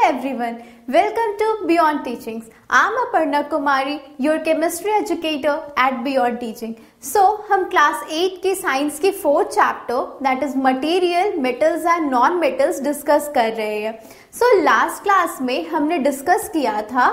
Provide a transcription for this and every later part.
everyone, welcome to Beyond Teachings. I'm Aparna Kumari, your chemistry educator at Beyond Teaching. So, हम class 8 की science की 4th chapter that is material, metals and non metals discuss कर रहे हैं. So last class में हमने discuss किया था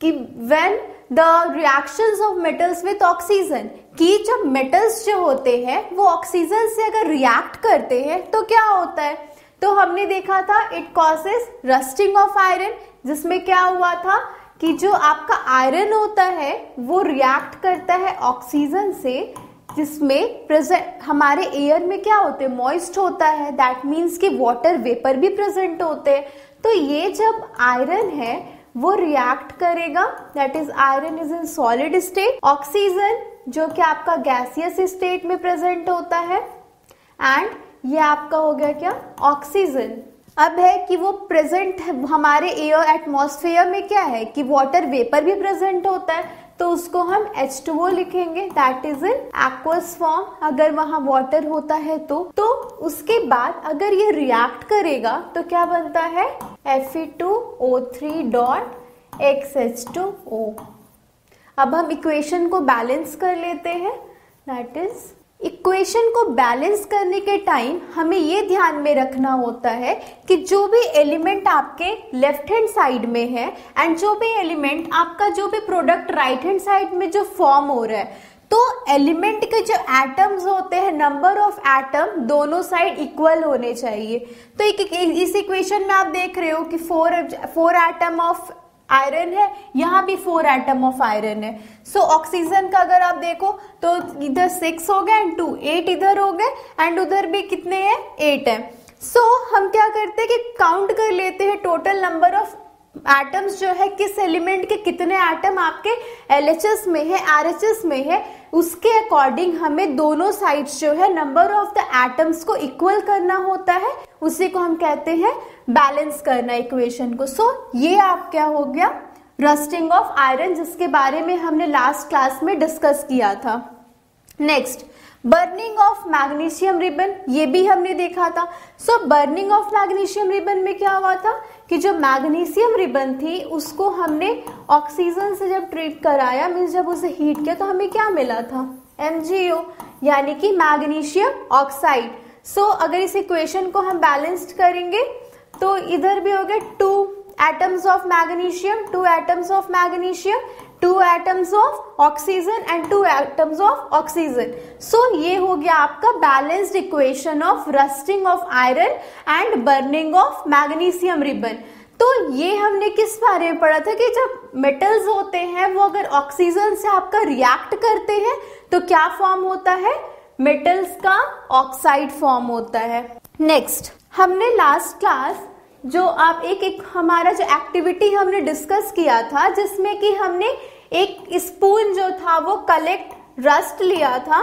कि when the reactions of metals with oxygen, कि जब मेटल्स जो होते हैं वो ऑक्सीजन से अगर रिएक्ट करते हैं तो क्या होता है. तो हमने देखा था it causes rusting of iron, जिसमें क्या हुआ था कि जो आपका आयरन होता है वो रिएक्ट करता है ऑक्सीजन से, जिसमें प्रेजेंट हमारे एयर में क्या होते हैं, मॉइस्ट होता है. दैट मीन्स कि वाटर वेपर भी प्रेजेंट होते हैं. तो ये जब आयरन है वो रिएक्ट करेगा, that is iron is in solid state. Oxygen जो कि आपका गैसियस स्टेट में प्रेजेंट होता है, एंड ये आपका हो गया क्या, ऑक्सीजन. अब है कि वो प्रेजेंट हमारे एयर एटमॉस्फेयर में क्या है कि वाटर वेपर भी प्रेजेंट होता है, तो उसको हम H2O लिखेंगे, that is in aqueous form अगर वहां वाटर होता है तो उसके बाद अगर ये रिएक्ट करेगा तो क्या बनता है, Fe2O3.XH2O. अब हम इक्वेशन को बैलेंस कर लेते हैं. दैट इज इक्वेशन को बैलेंस करने के टाइम हमें ये ध्यान में रखना होता है कि जो भी एलिमेंट आपके लेफ्ट हैंड साइड में है एंड जो भी एलिमेंट आपका जो भी प्रोडक्ट राइट हैंड साइड में जो फॉर्म हो रहा है, तो एलिमेंट के जो एटम्स होते हैं, नंबर ऑफ एटम दोनों साइड इक्वल होने चाहिए. तो इस इक्वेशन में आप देख रहे हो कि 4 एटम ऑफ आयरन है, यहाँ भी 4 एटम ऑफ आयरन है. सो ऑक्सीजन का अगर आप देखो तो इधर 6 हो गए एंड 2, 8 इधर हो गए एंड उधर भी कितने हैं, 8 है. सो हम क्या करते हैं कि काउंट कर लेते हैं टोटल नंबर ऑफ एटम्स जो है, किस एलिमेंट के कितने एटम आपके LHS में है, RHS में है, उसके अकॉर्डिंग हमें दोनों साइड्स जो है नंबर ऑफ द एटम्स को इक्वल करना होता है. उसी को हम कहते हैं बैलेंस करना इक्वेशन को. सो ये आप क्या हो गया, रस्टिंग ऑफ आयरन, जिसके बारे में हमने लास्ट क्लास में डिस्कस किया था. Next, burning of magnesium ribbon, ये भी हमने देखा था. सो बर्निंग ऑफ मैग्नीशियम रिबन में क्या हुआ था कि जो मैग्नीशियम रिबन थी उसको हमने ऑक्सीजन से जब ट्रीट कराया, मीन्स जब उसे हीट किया, तो हमें क्या मिला था, MgO, यानी कि मैग्नीशियम ऑक्साइड. सो अगर इस इक्वेशन को हम बैलेंस्ड करेंगे तो इधर भी हो गए 2 atoms of magnesium, 2 atoms of magnesium, 2 atoms of oxygen and 2 atoms of oxygen. So ये हो गया आपका balanced equation of rusting of iron and burning of magnesium ribbon. तो ये हमने किस बारे में पढ़ा था कि जब मेटल्स होते हैं वो अगर ऑक्सीजन से आपका रिएक्ट करते हैं तो क्या फॉर्म होता है, मेटल्स का ऑक्साइड फॉर्म होता है. नेक्स्ट, हमने लास्ट क्लास जो आप एक हमारा जो एक्टिविटी हमने डिस्कस किया था, जिसमें कि हमने एक स्पून जो था वो कलेक्ट रस्ट लिया था.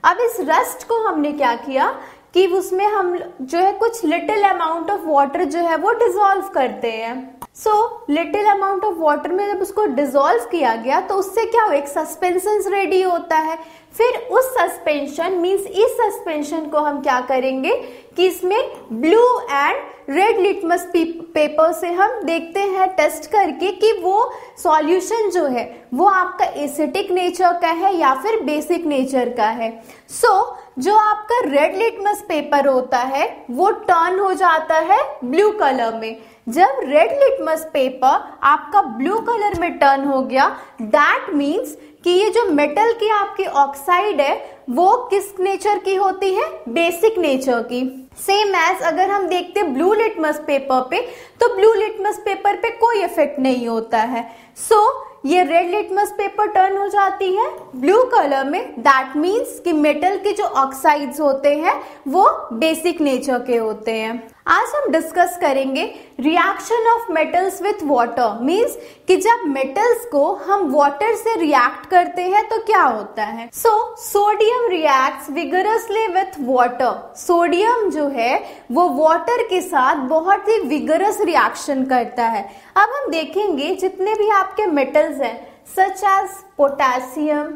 अब इस रस्ट को हमने क्या किया कि उसमें हम जो है कुछ लिटिल अमाउंट ऑफ वाटर जो है वो डिसॉल्व करते हैं. So little amount of water में जब उसको डिसॉल्व किया गया तो उससे क्या हो, एक सस्पेंशन रेडी होता है. फिर उस सस्पेंशन मींस इस सस्पेंशन को हम क्या करेंगे कि इसमें blue and red litmus paper से हम देखते हैं टेस्ट करके कि वो सॉल्यूशन जो है वो आपका एसिडिक नेचर का है या फिर बेसिक नेचर का है. सो जो आपका रेड लिटमस पेपर होता है वो टर्न हो जाता है ब्लू कलर में. जब रेड लिटमस पेपर आपका ब्लू कलर में टर्न हो गया, दैट मीन्स कि ये जो मेटल की आपकी ऑक्साइड है वो किस नेचर की होती है, बेसिक नेचर की. सेम एज अगर हम देखते हैं ब्लू लिटमस पेपर पे, तो ब्लू लिटमस पेपर पे कोई इफेक्ट नहीं होता है. सो ये रेड लिटमस पेपर टर्न हो जाती है ब्लू कलर में, दैट मीन्स कि मेटल के जो ऑक्साइड्स होते हैं वो बेसिक नेचर के होते हैं. आज हम डिस्कस करेंगे reaction of metals with water, means कि जब मेटल्स को हम वाटर से रिएक्ट करते हैं तो क्या होता है. So sodium reacts vigorously with water. Sodium जो है वो वाटर के साथ बहुत ही विगरस रिएक्शन करता है. अब हम देखेंगे जितने भी आपके मेटल्स हैं such as potassium,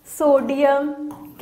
sodium,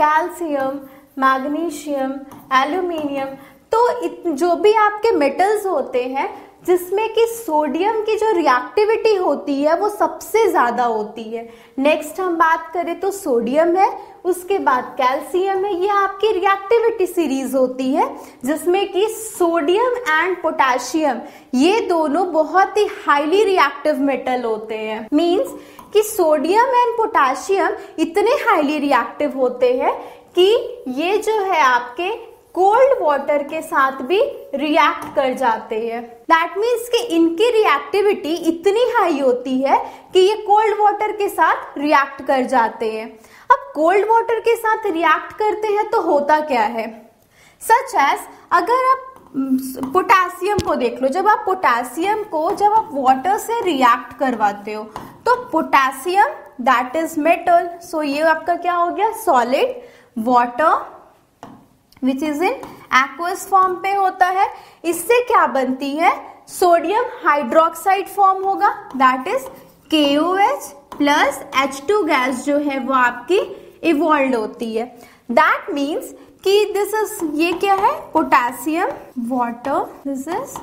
calcium, magnesium, aluminium, तो जो भी आपके मेटल्स होते हैं जिसमें कि सोडियम की जो रिएक्टिविटी होती है वो सबसे ज्यादा होती है। नेक्स्ट हम बात करें तो सोडियम है, उसके बाद कैल्शियम है। ये आपकी रिएक्टिविटी सीरीज होती है जिसमें कि सोडियम एंड पोटेशियम ये दोनों बहुत ही हाईली रिएक्टिव मेटल होते हैं। मींस कि सोडियम एंड पोटेशियम इतने हाईली रिएक्टिव होते हैं कि ये जो है आपके कोल्ड वाटर के साथ भी रिएक्ट कर जाते हैं। दैट मीन्स कि इनकी रिएक्टिविटी इतनी हाई होती है कि ये कोल्ड वाटर के साथ रिएक्ट कर जाते हैं। अब कोल्ड वाटर के साथ रिएक्ट करते हैं तो होता क्या है, सच एज अगर आप पोटेशियम को देख लो, जब आप पोटेशियम को जब आप वाटर से रिएक्ट करवाते हो तो पोटेशियम दैट इज मेटल, सो ये आपका क्या हो गया, solid water which is in aqueous form पे होता है। इससे क्या बनती है, सोडियम हाइड्रोक्साइड फॉर्म होगा, that is KOH plus H2 gas जो है वो आपकी इवॉल्व होती है। दैट मीन्स कि दिस इज, ये क्या है, potassium water, this is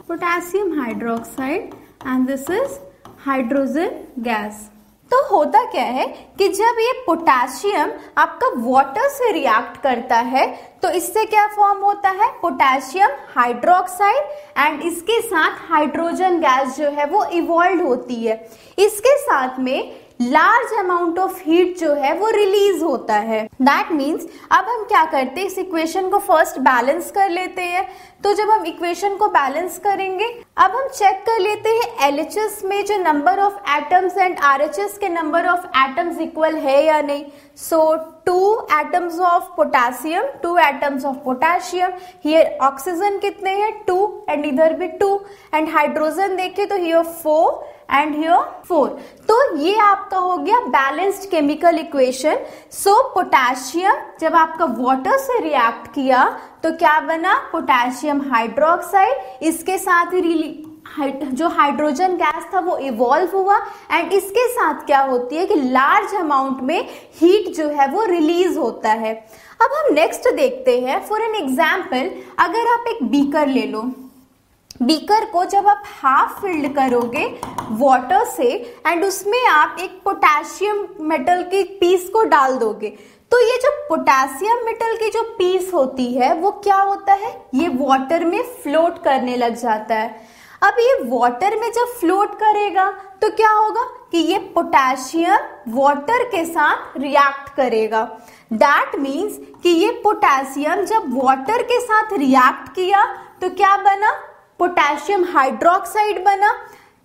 potassium hydroxide and this is hydrogen gas. तो होता क्या है कि जब ये पोटेशियम आपका वाटर से रिएक्ट करता है तो इससे क्या फॉर्म होता है, पोटेशियम हाइड्रोक्साइड एंड इसके साथ हाइड्रोजन गैस जो है वो इवॉल्व होती है। इसके साथ में लार्ज अमाउंट ऑफ हीट जो है वो रिलीज होता है। दैट मीन्स अब हम क्या करते हैं, इस इक्वेशन को फर्स्ट बैलेंस कर लेते हैं। तो जब हम इक्वेशन को बैलेंस करेंगे, अब हम चेक कर लेते हैं LHS में जो number of atoms and RHS के नंबर ऑफ एटम्स इक्वल है या नहीं। सो 2 atoms of potassium, 2 atoms of potassium, here oxygen कितने हैं 2 एंड इधर भी 2 एंड हाइड्रोजन देखे तो हियर 4 एंड हियर 4। तो ये आपका हो गया बैलेंस्ड केमिकल इक्वेशन। सो पोटेशियम जब आपका वाटर से रिएक्ट किया तो क्या बना, पोटेशियम हाइड्रोक्साइड, इसके साथ ही जो हाइड्रोजन गैस था वो इवॉल्व हुआ एंड इसके साथ क्या होती है कि लार्ज अमाउंट में हीट जो है वो रिलीज होता है। अब हम नेक्स्ट देखते हैं, फॉर एन एग्जाम्पल अगर आप एक बीकर ले लो, बीकर को जब आप हाफ फिल्ड करोगे वाटर से एंड उसमें आप एक पोटेशियम मेटल की पीस को डाल दोगे तो ये जो पोटेशियम मेटल की जो पीस होती है वो क्या होता है, ये वाटर में फ्लोट करने लग जाता है। अब ये वाटर में जब फ्लोट करेगा तो क्या होगा कि ये पोटेशियम वाटर के साथ रिएक्ट करेगा। दैट मीन्स कि ये पोटेशियम जब वाटर के साथ रिएक्ट किया तो क्या बना, पोटेशियम हाइड्रोक्साइड बना।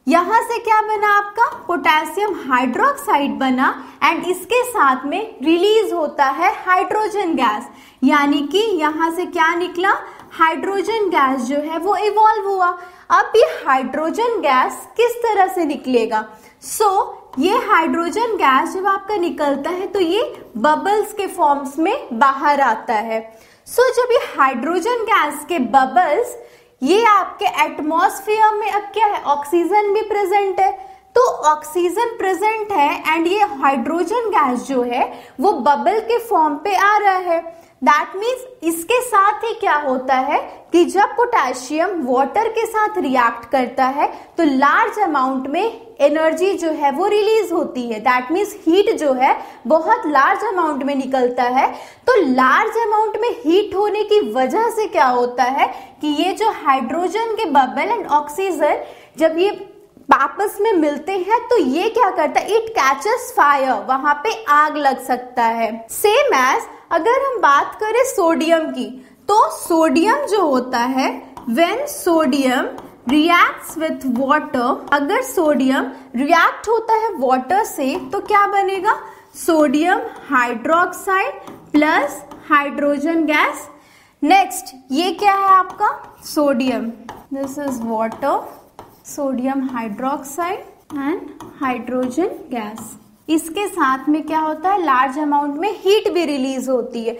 यहां से क्या बना आपका, पोटेशियम हाइड्रोक्साइड बना एंड इसके साथ में रिलीज होता है हाइड्रोजन गैस, यानी कि यहां से क्या निकला, हाइड्रोजन गैस जो है वो इवॉल्व हुआ। अब ये हाइड्रोजन गैस किस तरह से निकलेगा, ये हाइड्रोजन गैस जब आपका निकलता है तो ये बबल्स के फॉर्म्स में बाहर आता है। जब ये हाइड्रोजन गैस के बबल्स ये आपके एटमॉस्फेयर में, अब क्या है, ऑक्सीजन भी प्रेजेंट है, तो ऑक्सीजन प्रेजेंट है एंड ये हाइड्रोजन गैस जो है वो बबल के फॉर्म पे आ रहा है। दैट मीन्स इसके साथ ही क्या होता है कि जब पोटेशियम वाटर के साथ रिएक्ट करता है तो लार्ज अमाउंट में एनर्जी जो है वो रिलीज होती है। दैट मीन्स हीट जो है बहुत लार्ज अमाउंट में निकलता है। तो लार्ज अमाउंट में हीट होने की वजह से क्या होता है कि ये जो हाइड्रोजन के बबल एंड ऑक्सीजन जब ये आपस में मिलते हैं तो ये क्या करता है, इट कैचेस फायर, वहां पे आग लग सकता है। सेम एज अगर हम बात करें सोडियम की, तो सोडियम जो होता है, when sodium reacts with water, अगर सोडियम रिएक्ट होता है वाटर से तो क्या बनेगा, sodium hydroxide plus hydrogen gas. Next ये क्या है आपका, sodium, this is water, sodium hydroxide and hydrogen gas. इसके साथ में क्या होता है, लार्ज अमाउंट में हीट भी रिलीज होती है।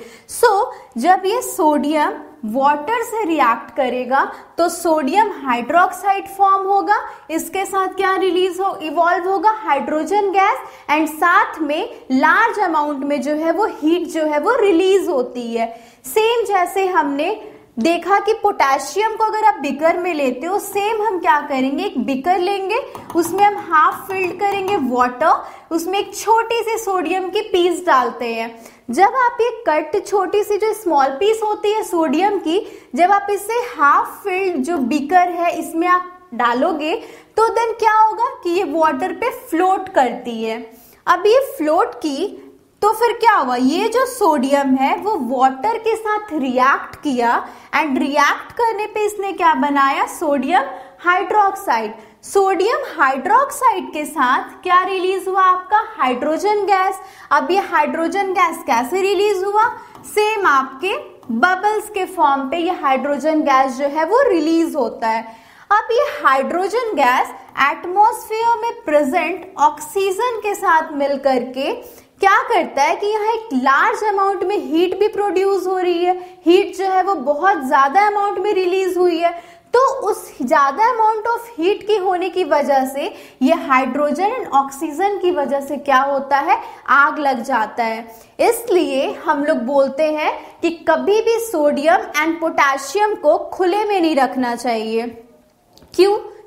जब ये सोडियम वाटर से रिएक्ट करेगा तो सोडियम हाइड्रोक्साइड फॉर्म होगा, इसके साथ क्या रिलीज हो, इवॉल्व होगा हाइड्रोजन गैस एंड साथ में लार्ज अमाउंट में जो है वो हीट जो है वो रिलीज होती है। सेम जैसे हमने देखा कि पोटेशियम को अगर आप बिकर में लेते हो, सेम हम क्या करेंगे, एक बिकर लेंगे, उसमें हम हाफ फिल्ड करेंगे वाटर, उसमें एक छोटी सी सोडियम की पीस डालते हैं। जब आप ये कट छोटी सी जो स्मॉल पीस होती है सोडियम की, जब आप इसे हाफ फिल्ड जो बिकर है इसमें आप डालोगे तो देन क्या होगा कि ये वाटर पे फ्लोट करती है। अब ये फ्लोट की तो फिर क्या हुआ, ये जो सोडियम है वो वाटर के साथ रिएक्ट किया एंड रिएक्ट करने पे इसने क्या बनाया, सोडियम हाइड्रोक्साइड। सोडियम हाइड्रोक्साइड के साथ क्या रिलीज हुआ आपका, हाइड्रोजन गैस। अब ये हाइड्रोजन गैस कैसे रिलीज हुआ, सेम आपके बबल्स के फॉर्म पे ये हाइड्रोजन गैस जो है वो रिलीज होता है। अब ये हाइड्रोजन गैस एटमॉस्फेयर में प्रेजेंट ऑक्सीजन के साथ मिलकर के क्या करता है कि यहाँ एक लार्ज अमाउंट में हीट भी प्रोड्यूस हो रही है, हीट जो है वो बहुत ज्यादा अमाउंट में रिलीज हुई है। तो उस ज्यादा अमाउंट ऑफ हीट की होने की वजह से ये हाइड्रोजन एंड ऑक्सीजन की वजह से क्या होता है, आग लग जाता है। इसलिए हम लोग बोलते हैं कि कभी भी सोडियम एंड पोटेशियम को खुले में नहीं रखना चाहिए।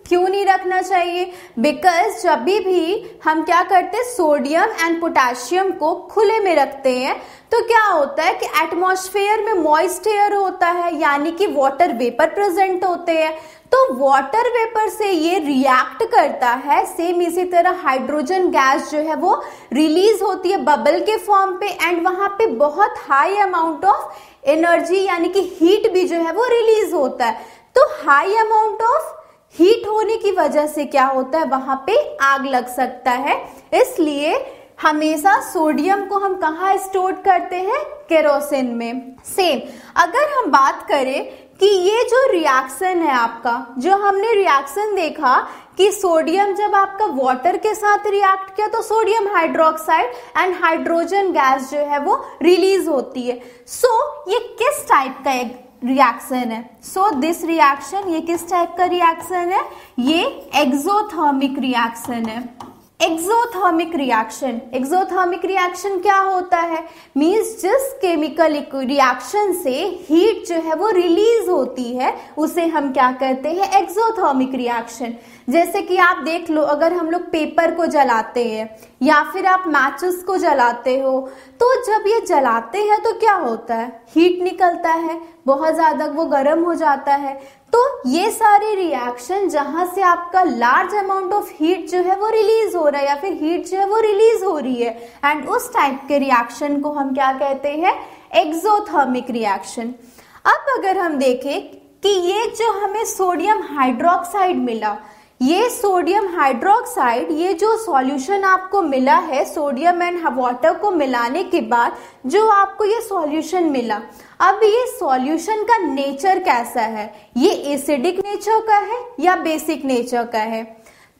क्यों नहीं रखना चाहिए, बिकॉज जब भी हम क्या करते हैं, सोडियम एंड पोटेशियम को खुले में रखते हैं तो क्या होता है कि एटमॉस्फेयर में मॉइस्ट एयर होता है, यानी कि वाटर वेपर प्रेजेंट होते हैं। तो वाटर वेपर से ये रिएक्ट करता है, सेम इसी तरह हाइड्रोजन गैस जो है वो रिलीज होती है बबल के फॉर्म पे एंड वहां पे बहुत हाई अमाउंट ऑफ एनर्जी यानी कि हीट भी जो है वो रिलीज होता है। तो हाई अमाउंट ऑफ हीट होने की वजह से क्या होता है, वहां पे आग लग सकता है। इसलिए हमेशा सोडियम को हम कहाँ स्टोर करते हैं, केरोसिन में। सेम अगर हम बात करें कि ये जो रिएक्शन है आपका, जो हमने रिएक्शन देखा कि सोडियम जब आपका वाटर के साथ रिएक्ट किया तो sodium hydroxide and hydrogen gas जो है वो रिलीज होती है। सो ये किस टाइप का एक रिएक्शन है, सो दिस रिएक्शन, ये किस टाइप का रिएक्शन है, ये एक्सोथर्मिक रिएक्शन है। एक्सोथर्मिक रिएक्शन क्या होता है, मींस जिस केमिकल रिएक्शन से हीट जो है वो रिलीज होती है उसे हम क्या कहते हैं, एक्सोथर्मिक रिएक्शन। जैसे कि आप देख लो, अगर हम लोग पेपर को जलाते हैं या फिर आप मैचेस को जलाते हो, तो जब ये जलाते हैं तो क्या होता है, हीट निकलता है, बहुत ज्यादा वो गर्म हो जाता है। तो ये सारे रिएक्शन जहां से आपका लार्ज अमाउंट ऑफ हीट जो है वो रिलीज हो रहा है या फिर हीट जो है वो रिलीज हो रही है एंड उस टाइप के रिएक्शन को हम क्या कहते हैं, एक्सोथर्मिक रिएक्शन। अब अगर हम देखें कि ये जो हमें सोडियम हाइड्रोक्साइड मिला, ये सोडियम हाइड्रोक्साइड, ये जो सॉल्यूशन आपको मिला है सोडियम एंड वाटर को मिलाने के बाद जो आपको ये सॉल्यूशन मिला, अब ये सॉल्यूशन का नेचर कैसा है, ये एसिडिक नेचर का है या बेसिक नेचर का है।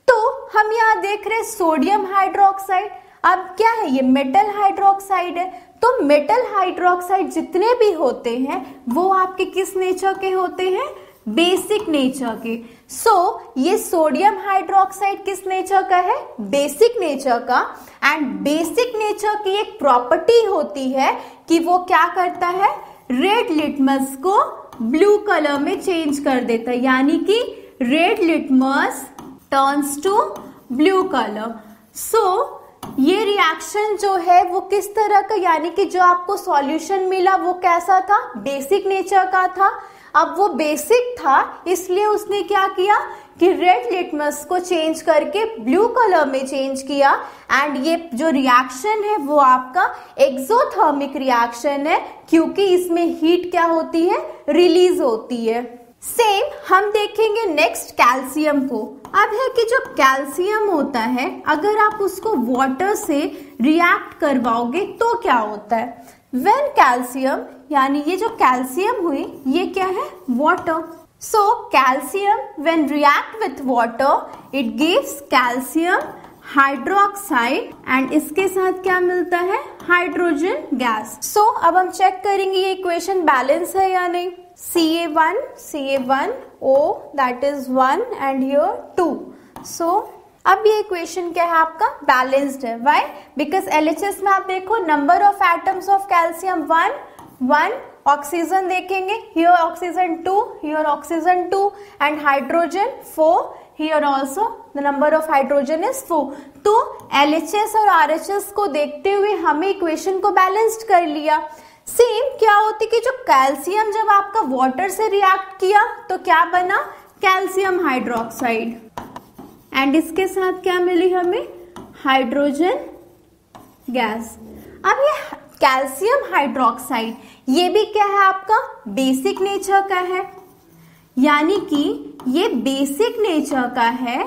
तो हम यहाँ देख रहे हैं सोडियम हाइड्रोक्साइड, अब क्या है, ये मेटल हाइड्रोक्साइड है। तो मेटल हाइड्रोक्साइड जितने भी होते हैं वो आपके किस नेचर के होते हैं, बेसिक नेचर के। सो ये सोडियम हाइड्रोक्साइड किस नेचर का है, बेसिक नेचर का। एंड बेसिक नेचर की एक प्रॉपर्टी होती है कि वो क्या करता है, रेड लिटमस को ब्लू कलर में चेंज कर देता है, यानी कि red litmus turns to blue colour. So ये रिएक्शन जो है वो किस तरह का, यानी कि जो आपको सॉल्यूशन मिला वो कैसा था, बेसिक नेचर का था। अब वो बेसिक था इसलिए उसने क्या किया कि रेड लिटमस को चेंज करके ब्लू कलर में चेंज किया एंड ये जो रिएक्शन है वो आपका एक्सोथर्मिक रिएक्शन है क्योंकि इसमें हीट क्या होती है, रिलीज होती है। सेम हम देखेंगे नेक्स्ट कैल्शियम को। अब है कि जो कैल्शियम होता है अगर आप उसको वाटर से रिएक्ट करवाओगे तो क्या होता है, व्हेन कैल्शियम, यानी ये जो कैल्शियम हुई ये क्या है, water. So calcium when react with water it gives calcium hydroxide and इसके साथ क्या मिलता है, हाइड्रोजन गैस। सो अब हम चेक करेंगे ये इक्वेशन बैलेंस है या नहीं। CA1O that is 1 and here 2. So अब ये इक्वेशन क्या है आपका, बैलेंस्ड है। Why? Because LHS में आप देखो number of atoms of calcium 1 oxygen देखेंगे, here oxygen 2, here oxygen 2 and hydrogen 4, here also the number of hydrogen is 4। तो LHS और RHS को देखते हुए हमें इक्वेशन को बैलेंस्ड कर लिया। सेम क्या होती कि जो कैल्शियम जब आपका वाटर से रिएक्ट किया तो क्या बना, कैल्शियम हाइड्रोक्साइड, एंड इसके साथ क्या मिली हमें, हाइड्रोजन गैस। अब ये कैल्शियम हाइड्रोक्साइड ये भी क्या है, आपका बेसिक नेचर का है, यानी कि ये बेसिक नेचर का है।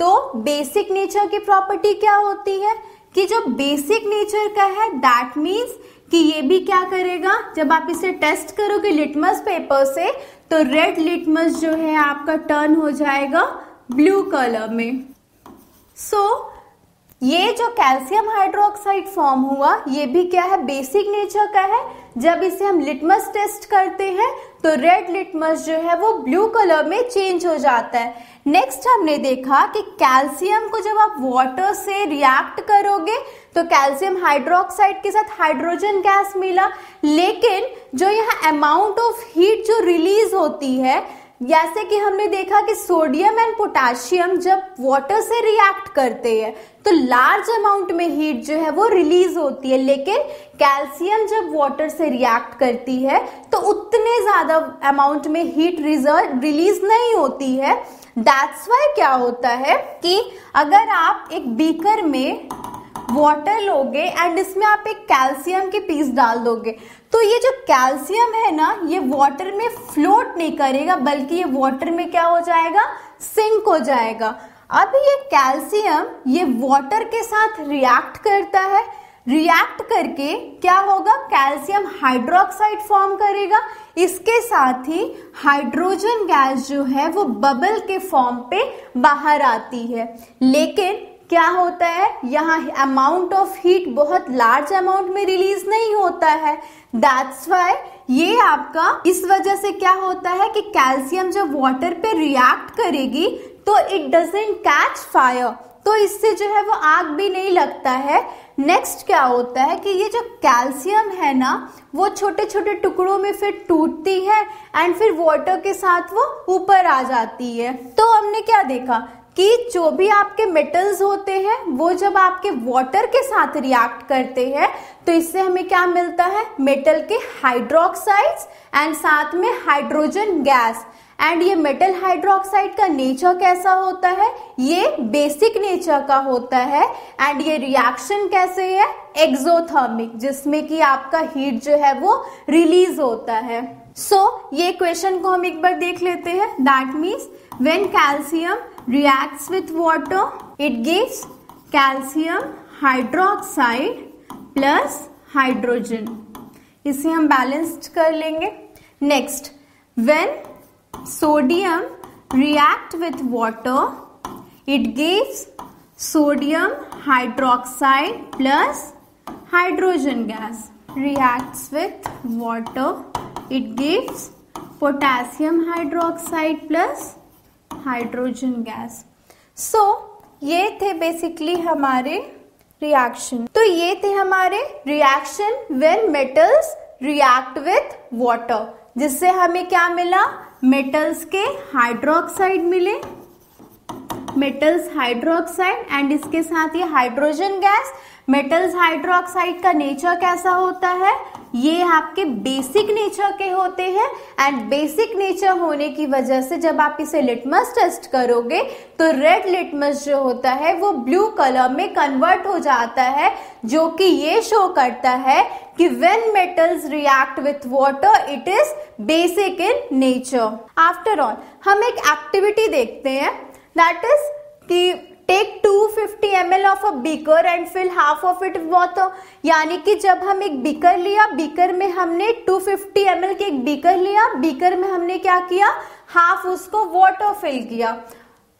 तो बेसिक नेचर की प्रॉपर्टी क्या होती है कि जो बेसिक नेचर का है दैट मीन्स कि ये भी क्या करेगा, जब आप इसे टेस्ट करोगे लिटमस पेपर से तो रेड लिटमस जो है आपका टर्न हो जाएगा ब्लू कलर में। सो ये जो कैल्शियम हाइड्रोक्साइड फॉर्म हुआ ये भी क्या है, बेसिक नेचर का है। जब इसे हम लिटमस टेस्ट करते हैं तो रेड लिटमस जो है वो ब्लू कलर में चेंज हो जाता है। नेक्स्ट हमने देखा कि कैल्शियम को जब आप वाटर से रिएक्ट करोगे तो कैल्शियम हाइड्रोक्साइड के साथ हाइड्रोजन गैस मिला, लेकिन जो यहाँ अमाउंट ऑफ हीट जो रिलीज होती है, जैसे कि हमने देखा कि सोडियम एंड पोटेशियम जब वाटर से रिएक्ट करते हैं तो लार्ज अमाउंट में हीट जो है वो रिलीज होती है, लेकिन कैल्शियम जब वाटर से रिएक्ट करती है तो उतने ज्यादा अमाउंट में हीट रिलीज नहीं होती है। दैट्स वाई क्या होता है कि अगर आप एक बीकर में वाटर लोगे एंड इसमें आप एक कैल्शियम की पीस डाल दोगे तो ये जो कैल्शियम है ना ये वाटर में फ्लोट नहीं करेगा, बल्कि ये वाटर में क्या हो जाएगा, सिंक हो जाएगा। अब ये कैल्शियम ये वाटर के साथ रिएक्ट करता है, रिएक्ट करके क्या होगा, कैल्शियम हाइड्रोक्साइड फॉर्म करेगा। इसके साथ ही हाइड्रोजन गैस जो है वो बबल के फॉर्म पे बाहर आती है, लेकिन क्या होता है यहाँ अमाउंट ऑफ हीट बहुत लार्ज अमाउंट में रिलीज नहीं होता है। दैट्स वाई ये आपका इस वजह से क्या होता है कि कैल्शियम जब वाटर पे रिएक्ट करेगी तो इट डजंट कैच फायर, तो इससे जो है वो आग भी नहीं लगता है। नेक्स्ट क्या होता है कि ये जो कैल्शियम है ना वो छोटे छोटे टुकड़ों में फिर टूटती है एंड फिर वाटर के साथ वो ऊपर आ जाती है। तो हमने क्या देखा कि जो भी आपके मेटल्स होते हैं वो जब आपके वाटर के साथ रिएक्ट करते हैं तो इससे हमें क्या मिलता है, मेटल के हाइड्रोक्साइड्स एंड साथ में हाइड्रोजन गैस। एंड ये मेटल हाइड्रोक्साइड का नेचर कैसा होता है, ये बेसिक नेचर का होता है। एंड ये रिएक्शन कैसे है, एक्सोथर्मिक, जिसमें कि आपका हीट जो है वो रिलीज होता है। सो ये क्वेश्चन को हम एक बार देख लेते हैं। That means when calcium reacts with water it gives calcium hydroxide plus hydrogen, इसे हम बैलेंस्ड कर लेंगे। Next, when sodium react with water it gives sodium hydroxide plus hydrogen gas, reacts with water it gives potassium hydroxide plus hydrogen gas. So ये थे basically हमारे reaction. तो ये थे हमारे reaction when metals react with water, जिससे हमें क्या मिला, मेटल्स के हाइड्रोक्साइड मिले, मेटल्स हाइड्रोक्साइड एंड इसके साथ ये हाइड्रोजन गैस। मेटल्स हाइड्रोक्साइड का नेचर कैसा होता है, ये आपके बेसिक नेचर के होते हैं एंड बेसिक नेचर होने की वजह से जब आप इसे लिटमस टेस्ट करोगे तो रेड लिटमस जो होता है वो ब्लू कलर में कन्वर्ट हो जाता है, जो कि ये शो करता है कि when metals react with water it is basic in nature. After all हम एक एक्टिविटी देखते हैं, दैट इज कि take 250 ml of a beaker and fill half of it water. यानी कि जब हम एक बीकर लिया, बीकर में हमने 250 ml के एक बीकर लिया, बीकर में हमने क्या किया, हाफ उसको वाटर फिल किया।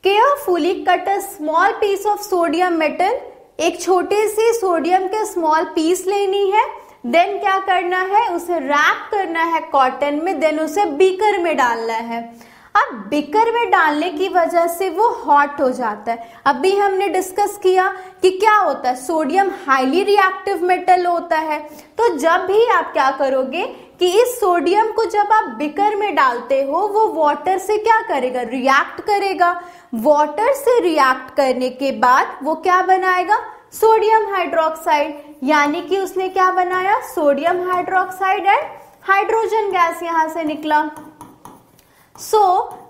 Carefully cut a small piece of sodium metal, एक छोटे से सोडियम के स्मॉल पीस लेनी है, देन क्या करना है, उसे रैप करना है कॉटन में, देन उसे बीकर में डालना है। अब बीकर में डालने की वजह से वो हॉट हो जाता है। अभी हमने डिस्कस किया कि क्या होता है, सोडियम हाईली रिएक्टिव मेटल होता है, तो जब भी आप क्या करोगे कि इस सोडियम को जब आप बीकर में डालते हो वो वाटर से क्या करेगा, रिएक्ट करेगा। वाटर से रिएक्ट करने के बाद वो क्या बनाएगा, सोडियम हाइड्रोक्साइड, यानी कि उसने क्या बनाया, sodium hydroxide and hydrogen gas यहां से निकला।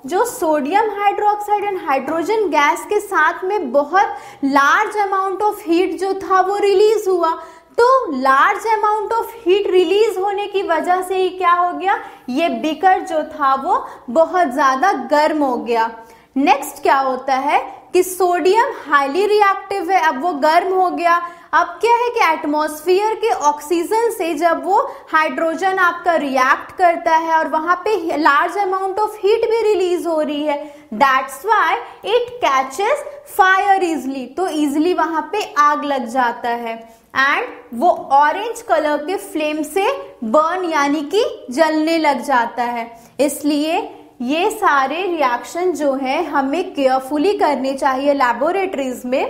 जो sodium hydroxide and hydrogen gas के साथ में बहुत लार्ज अमाउंट ऑफ हीट जो था वो रिलीज हुआ। तो large amount of heat release होने की वजह से ही क्या हो गया, ये बीकर जो था वो बहुत ज्यादा गर्म हो गया। नेक्स्ट क्या होता है कि सोडियम हाईली रिएक्टिव है, अब वो गर्म हो गया। अब क्या है कि एटमॉस्फेयर के ऑक्सीजन से जब वो हाइड्रोजन आपका रिएक्ट करता है और वहां पे लार्ज अमाउंट ऑफ हीट भी रिलीज हो रही है, that's why it catches fire easily, तो इजिली वहां पे आग लग जाता है एंड वो ऑरेंज कलर के फ्लेम से बर्न यानी कि जलने लग जाता है। इसलिए ये सारे रिएक्शन जो है हमें केयरफुली करने चाहिए लेबोरेटरीज में।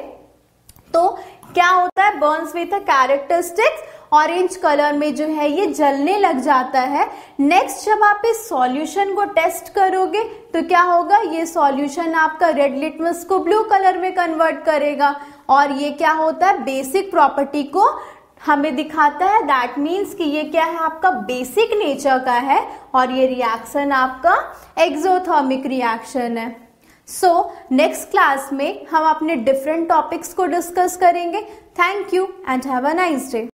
तो क्या होता है, Burns with a characteristics orange colour में जो है ये जलने लग जाता है। नेक्स्ट जब आप इस सॉल्यूशन को टेस्ट करोगे तो क्या होगा, ये सॉल्यूशन आपका रेड लिटमस को ब्लू कलर में कन्वर्ट करेगा और ये क्या होता है, बेसिक प्रॉपर्टी को हमें दिखाता है। दैट मीन्स कि ये क्या है, आपका बेसिक नेचर का है और ये रिएक्शन आपका एक्सोथर्मिक रिएक्शन है। नेक्स्ट क्लास में हम अपने डिफरेंट टॉपिक्स को डिस्कस करेंगे। Thank you and have a nice day.